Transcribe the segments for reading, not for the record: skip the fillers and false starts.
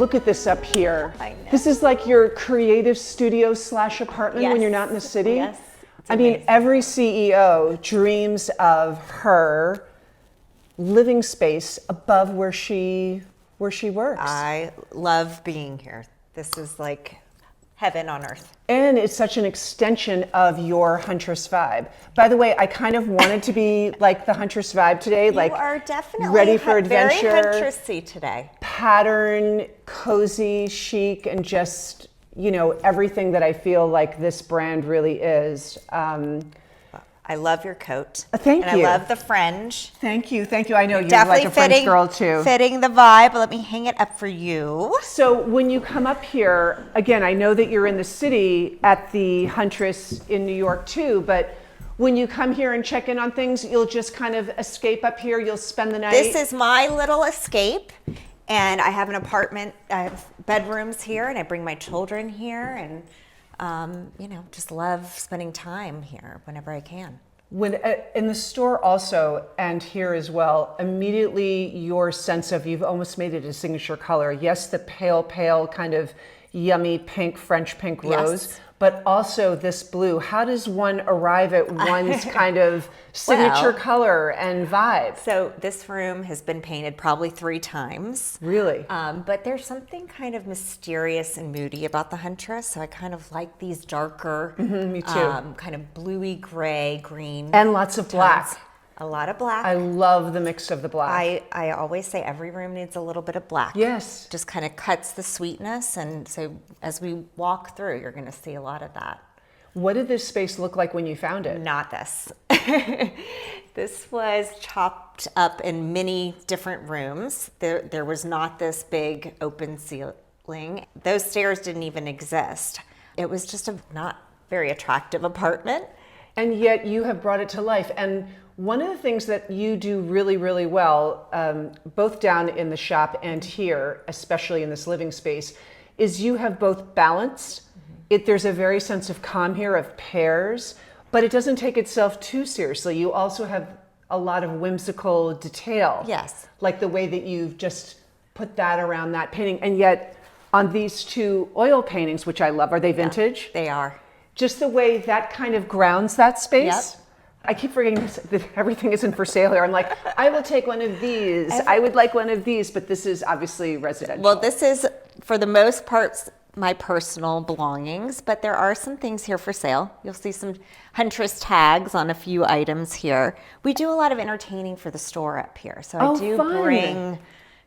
Look at this up here. I know. This is like your creative studio / apartment when Yes. you're not in the city. Yes. It's I mean, amazing. every CEO dreams of her living space above where she works. I love being here. This is like heaven on earth. And it's such an extension of your Huntress vibe. By the way, I kind of wanted to be like the Huntress vibe today, like You are definitely ready for adventure, very Huntressy today. pattern, cozy, chic, and just, you know, everything that I feel like this brand really is. I love your coat. Thank and you. I love the fringe. Thank you. I know you're Definitely like a French girl too. fitting the vibe. Let me hang it up for you. So when you come up here, again, I know that you're in the city at the Huntress in New York too, but when you come here and check in on things, you'll just kind of escape up here, you'll spend the night. This is my little escape. And I have an apartment, I have bedrooms here, and I bring my children here, and you know, just love spending time here whenever I can. When in the store also, and here as well, immediately your sense of, you've almost made it a signature color. Yes, the pale kind of yummy pink, French pink rose, Yes. but also this blue. How does one arrive at one's kind of signature Well, color and vibe? So this room has been painted probably 3 times. Really? But there's something kind of mysterious and moody about the Huntress. So I kind of like these darker, me too. kind of bluey, gray, green. And lots of black. tones. A lot of black. I love the mix of the black. I always say every room needs a little bit of black. Yes. Just kind of cuts the sweetness. And so as we walk through, you're going to see a lot of that. What did this space look like when you found it? Not this. This was chopped up in many different rooms. There was not this big open ceiling. Those stairs didn't even exist. It was just a not very attractive apartment. And yet you have brought it to life. And one of the things that you do really, really well, both down in the shop and here, especially in this living space, is you have both balanced. There's a very sense of calm here, of pairs, but it doesn't take itself too seriously. You also have a lot of whimsical detail. Yes. Like the way that you've just put that around that painting. And yet on these 2 oil paintings, which I love, are they vintage? They are. Just the way that kind of grounds that space. Yep. I keep forgetting that everything isn't for sale here. I'm like, I will take one of these. I would like one of these, but this is obviously residential. Well, this is, for the most part, my personal belongings, but there are some things here for sale. You'll see some Huntress tags on a few items here. We do a lot of entertaining for the store up here. So I do bring,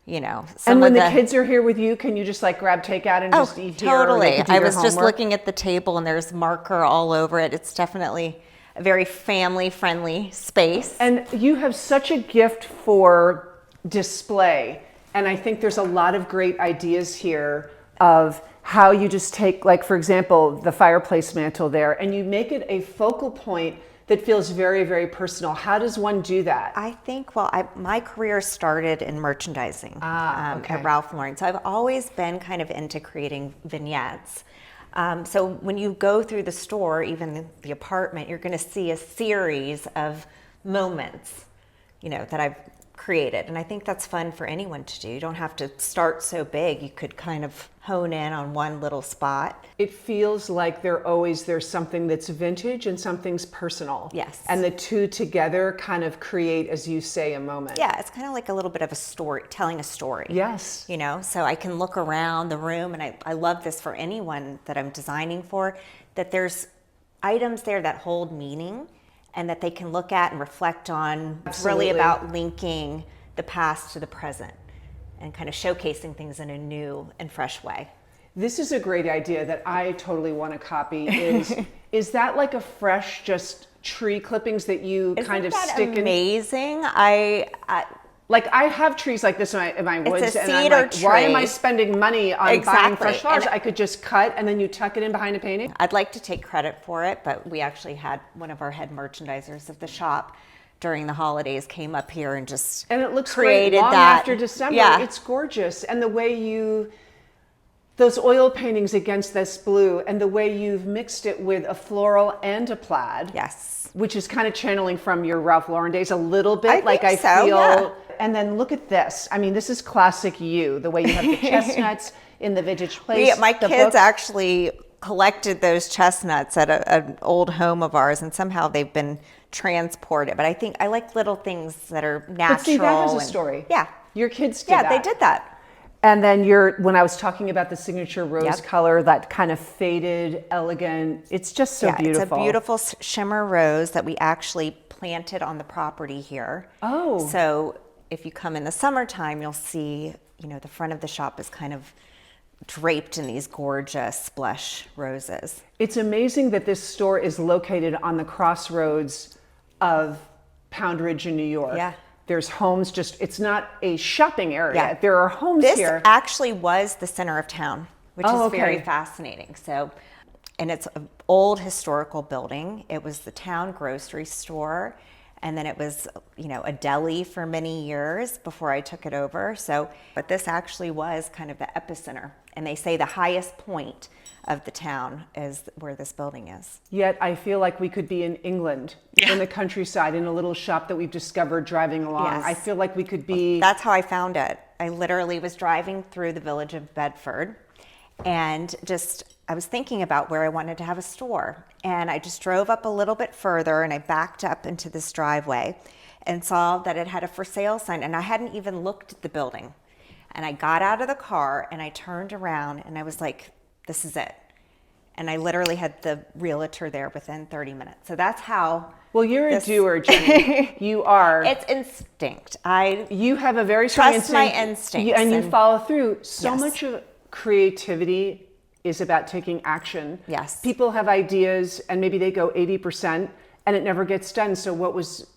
you know, some and when of the kids are here with you, can you just like grab takeout and just eat here? Totally. I was just homework? looking at the table and there's marker all over it. It's definitely a very family-friendly space. And you have such a gift for display. And I think there's a lot of great ideas here of how you just take, like, for example, the fireplace mantle there, and you make it a focal point that feels very, very personal. How does one do that? I think, well, my career started in merchandising Okay. at Ralph Lauren. So I've always been kind of into creating vignettes. So when you go through the store, even the apartment, you're going to see a series of moments, you know, that I've created. And I think that's fun for anyone to do. You don't have to start so big. You could kind of hone in on one little spot. It feels like there's something that's vintage and something's personal. Yes. And the two together kind of create, as you say, a moment. Yeah, it's kind of like a little bit of a story, telling a story. Yes. You know, so I can look around the room, and I love this for anyone that I'm designing for, that there's items there that hold meaning and that they can look at and reflect on. It's really about linking the past to the present and kind of showcasing things in a new and fresh way. This is a great idea that I totally want to copy. Is that like a fresh just tree clippings that you kind of stick in? Amazing. Like I have trees like this in my woods, It's a and I'm cedar like, why am tree. I spending money on buying fresh flowers? I could just cut and then you tuck it in behind a painting. I'd like to take credit for it, but we actually had one of our head merchandisers of the shop during the holidays came up here and just and it looks created great long that after December. Yeah. It's gorgeous, and the way those oil paintings against this blue, and the way you've mixed it with a floral and a plaid. Yes. Which is kind of channeling from your Ralph Lauren days a little bit. I feel. Yeah. And then look at this. I mean, this is classic you, the way you have the chestnuts in the vintage place. My kids actually collected those chestnuts at an old home of ours, and somehow they've been transported. But I think I like little things that are natural. But see, that has a story. Yeah. Your kids did that. Yeah, they did that. And then when I was talking about the signature rose color, that kind of faded, elegant, it's just so beautiful. It's a beautiful shimmer rose that we actually planted on the property here. Oh. So if you come in the summertime, you'll see, you know, the front of the shop is kind of draped in these gorgeous blush roses. It's amazing that this store is located on the crossroads of Pound Ridge in New York. Yeah. There's homes it's not a shopping area. Yeah. There are homes here. This actually was the center of town, which is okay. very fascinating. So, and it's an old historical building. It was the town grocery store. And then it was, you know, a deli for many years before I took it over. So, but this actually was kind of the epicenter. And they say the highest point of the town is where this building is. Yet I feel like we could be in England, in the countryside, in a little shop that we've discovered driving along. Yes. I feel like we could be... That's how I found it. I literally was driving through the village of Bedford and I was thinking about where I wanted to have a store. And I just drove up a little bit further and I backed up into this driveway and saw that it had a for sale sign, and I hadn't even looked at the building. And I got out of the car and I turned around and I was like, this is it. And I literally had the realtor there within 30 minutes. So that's how... Well, you're a doer, Jenny. You are. It's instinct. You have a very strong trust my instincts. And you follow through. So Yes. much of creativity is about taking action. Yes. People have ideas and maybe they go 80% and it never gets done. So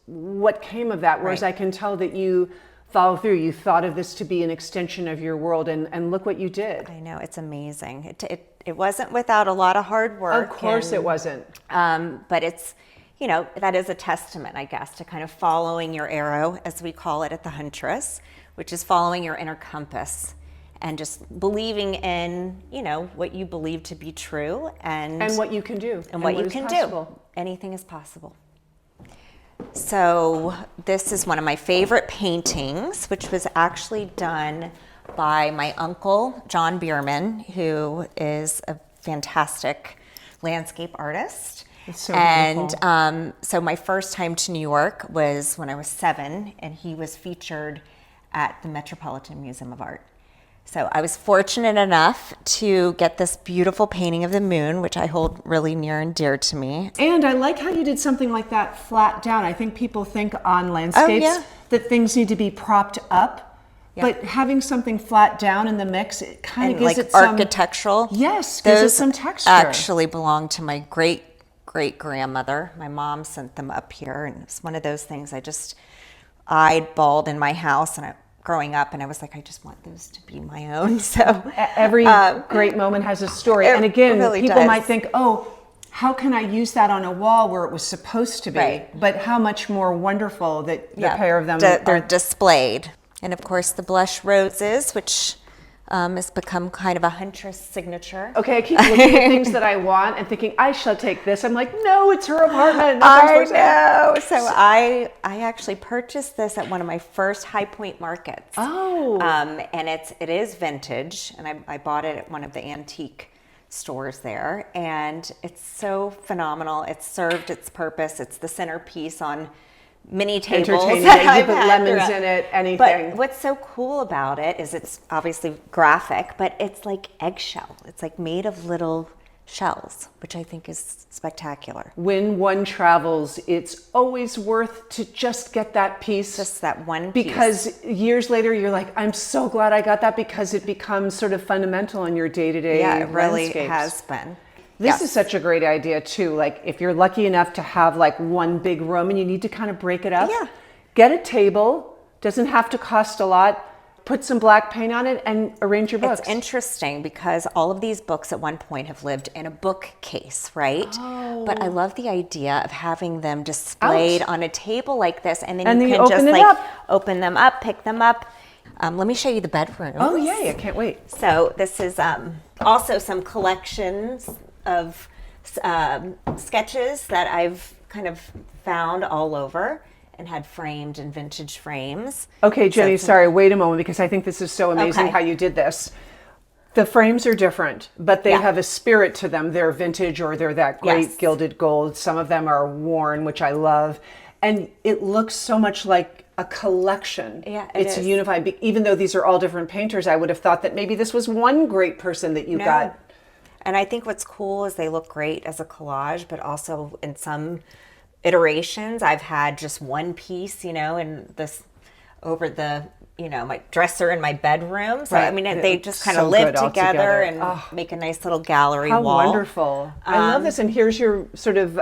what came of that? Whereas Right. I can tell that you follow through. You thought of this to be an extension of your world, and look what you did. I know, it's amazing. It wasn't without a lot of hard work. Of course it wasn't. But it's, you know, that is a testament, I guess, to kind of following your arrow, as we call it at the Huntress, which is following your inner compass and just believing in, you know, what you believe to be true and what you can do. And what you is can possible. do. Anything is possible. So this is one of my favorite paintings, which was actually done by my uncle, John Bierman, who is a fantastic landscape artist. It's so and beautiful. so my first time to New York was when I was 7, and he was featured at the Metropolitan Museum of Art. So I was fortunate enough to get this beautiful painting of the moon, which I hold really near and dear to me. And I like how you did something like that flat down. I think people think on landscapes that things need to be propped up, but having something flat down in the mix, it kind of gives like it some architectural. Yes, gives it some texture. Actually belong to my great grandmother. My mom sent them up here, and it's one of those things I just eyeballed in my house and growing up, and I was like, I just want those to be my own. So every great moment has a story. And again, really people might think, oh, how can I use that on a wall where it was supposed to be? Right. But how much more wonderful that the pair of them they're displayed. And of course, the blush roses, which has become kind of a Huntress signature. Okay, I keep looking at things that I want and thinking, I shall take this. I'm like, no, it's her apartment. I know. So I actually purchased this at one of my first High Point markets. Oh. And it is vintage, and I bought it at one of the antique stores there. And it's so phenomenal. It's served its purpose. It's the centerpiece on mini tables. Entertaining. You put lemons in it, anything. But what's so cool about it is it's obviously graphic, but it's like eggshell. It's like made of little shells, which I think is spectacular. When one travels, it's always worth to just get that piece. Just that one piece. Because years later, you're like, I'm so glad I got that, because it becomes sort of fundamental in your day-to-day it really landscapes. has been. This is such a great idea too. Like if you're lucky enough to have like one big room and you need to kind of break it up, get a table, doesn't have to cost a lot, put some black paint on it and arrange your books. It's interesting because all of these books at one point have lived in a bookcase, right? Oh. But I love the idea of having them displayed on a table like this, and then you can open just it like up. open them up, pick them up. Let me show you the bedroom. Oh yay, I can't wait. So this is also some collections of sketches that I've kind of found all over and had framed in vintage frames. Okay, Jenny, sorry, wait a moment, because I think this is so amazing how you did this. The frames are different, but they have a spirit to them. They're vintage, or they're that great gilded gold. Some of them are worn, which I love. And it looks so much like a collection. Yeah, it's unified. Even though these are all different painters, I would have thought that maybe this was one great person that you got. And I think what's cool is they look great as a collage, but also in some iterations, I've had just one piece, and this over the, my dresser in my bedroom. So, I mean, they just kind of live together and make a nice little gallery wall. How wonderful. I love this. And here's your sort of...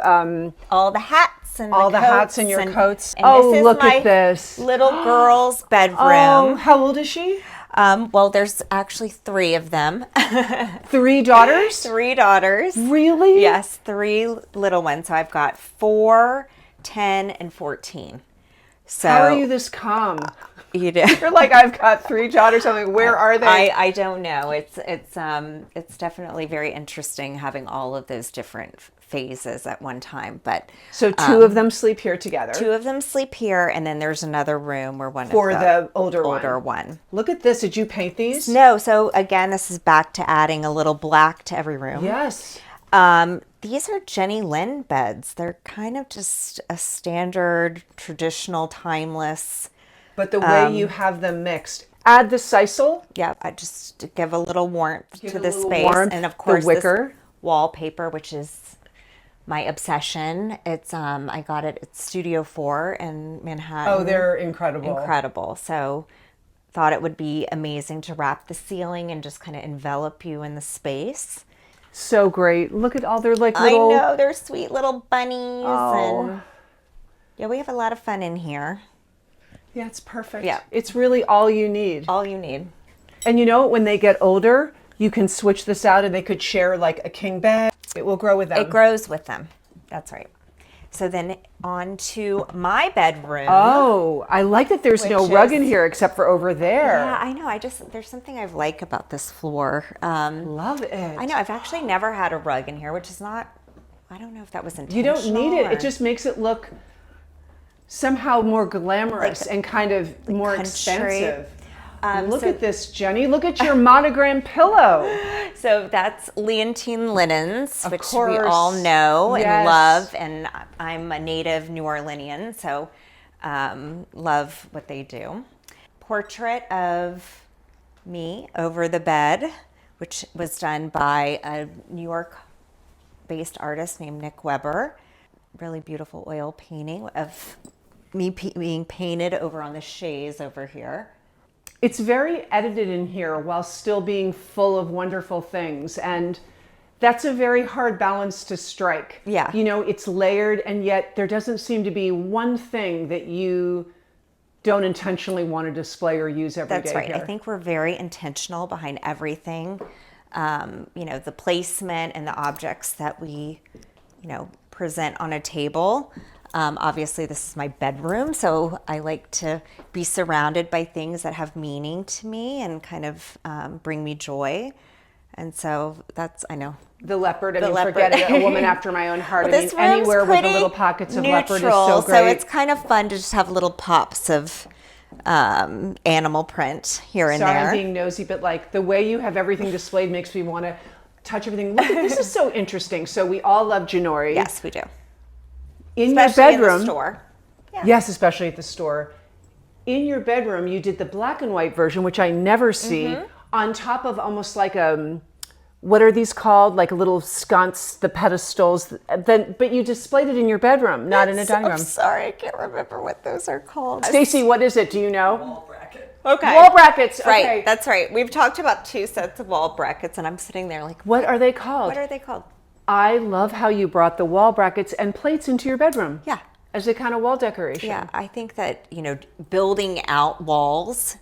all the hats and all the hats and your coats. And oh, this is look my at this. little girl's bedroom. Oh, how old is she? Well, there's actually 3 of them. 3 daughters? 3 daughters. Really? Yes, 3 little ones. So I've got 4, 10, and 14. So how are you this calm? You do. You're like, I've got 3 daughters. I'm like, where are they? I don't know. It's definitely very interesting having all of those different phases at one time. But so 2 of them sleep here together. 2 of them sleep here, and then there's another room where one for of the older one. Look at this. Did you paint these? No. So again, this is back to adding a little black to every room. Yes. These are Jenny Lind beds. They're kind of just a standard, traditional, timeless. But the way you have them mixed. Add the sisal. Yeah, I just give a little warmth to the space. Warmth, and of course, the wicker. This wallpaper, which is my obsession. It's I got it at Studio 4 in Manhattan. Oh, they're incredible. Incredible. So thought it would be amazing to wrap the ceiling and just kind of envelop you in the space. So great. Look at all their like little... I know, they're sweet little bunnies. Oh. And yeah, we have a lot of fun in here. Yeah, it's perfect. Yeah. It's really all you need. All you need. And when they get older, you can switch this out and they could share like a king bed. It will grow with them. It grows with them. That's right. So then on to my bedroom. Oh, I like that there's no rug in here except for over there. Yeah, I know. There's something I like about this floor. Love it. I know. I've actually never had a rug in here, which is not, I don't know if that was intentional. You don't need it. It just makes it look somehow more glamorous and kind of more expensive. Look at this, Jenny. Look at your monogram pillow. So that's Leontine Linens, which we course. all know Yes. and love. And I'm a native New Orleanian, so love what they do. Portrait of me over the bed, which was done by a New York-based artist named Nick Weber. Really beautiful oil painting of me being painted over on the chaise over here. It's very edited in here while still being full of wonderful things. And that's a very hard balance to strike. Yeah. You know, it's layered, and yet there doesn't seem to be one thing that you don't intentionally want to display or use every day. That's right. Here. I think we're very intentional behind everything. You know, the placement and the objects that we, you know, present on a table. Obviously, this is my bedroom, so I like to be surrounded by things that have meaning to me and kind of bring me joy. And so that's, I know. The leopard, The leopard. forget it, a woman after my own heart. Well, I mean, anywhere with the little pockets of leopard is so great. So it's kind of fun to just have little pops of animal print here and Sorry, there. I'm being nosy, but like the way you have everything displayed makes me want to touch everything. Look, this is so interesting. So we all love Ginori. Yes, we do. In Especially your bedroom, in the store. Yeah. Yes, especially at the store. In your bedroom, you did the black and white version, which I never see, on top of almost like what are these called? Like a little sconce, the pedestals. But you displayed it in your bedroom, not in a dining room. I'm sorry, I can't remember what those are called. Stacy, what is it? Do you know? Wall bracket. Okay. Wall brackets. Okay. Right, that's right. We've talked about 2 sets of wall brackets, and I'm sitting there like, What are they called? what are they called? I love how you brought the wall brackets and plates into your bedroom. Yeah. As a kind of wall decoration. Yeah, I think that, you know, building out walls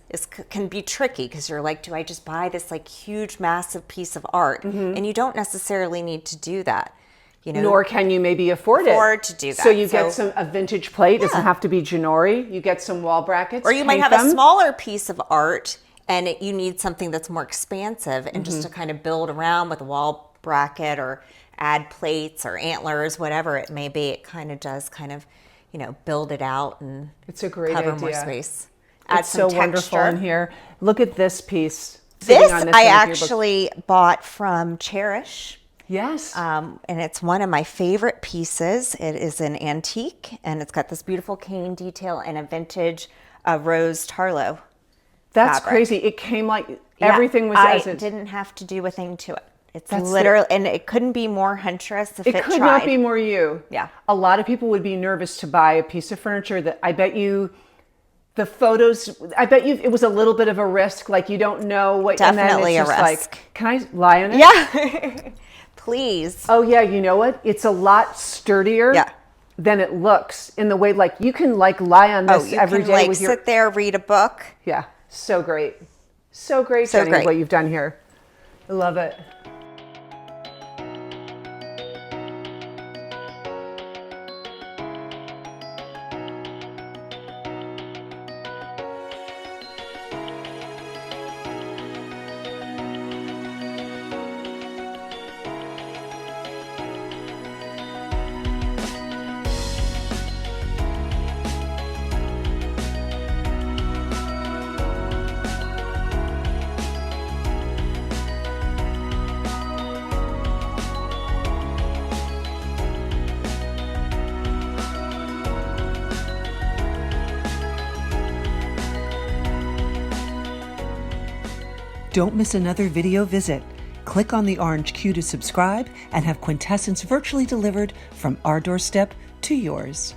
can be tricky because you're like, do I just buy this like huge, massive piece of art? And you don't necessarily need to do that. You know, Nor can you maybe afford to do that. So you get a vintage plate. It doesn't have to be Ginori. You get some wall brackets. Or you might paint have them. a smaller piece of art and you need something that's more expansive and just to kind of build around with a wall bracket or add plates or antlers, whatever it may be. It kind of does kind of, you know, build it out and It's a great cover idea. more space. Add It's some so wonderful texture. in here. Look at this piece. This sitting on I end of your book. actually bought from Cherish. Yes. And it's one of my favorite pieces. It is an antique, and it's got this beautiful cane detail and a vintage rose tarlo. That's fabric. crazy. It came like everything was as I it. didn't have to do a thing to it. It's That's literally, and it couldn't be more Huntress if it It could tried. not be more you. Yeah. A lot of people would be nervous to buy a piece of furniture that I bet you the photos, I bet you it was a little bit of a risk. Like you don't know what. Definitely and then it's a just risk. Like, can I lie on it? Yeah. Please. Oh yeah, you know what? It's a lot sturdier Yeah. than it looks in the way like you can like lie on this you every can day like with your sit there, read a book. Yeah, so great. So great, So Jenny, great. what you've done here. I love it. Don't miss another video visit. Click on the orange Q to subscribe and have Quintessence virtually delivered from our doorstep to yours.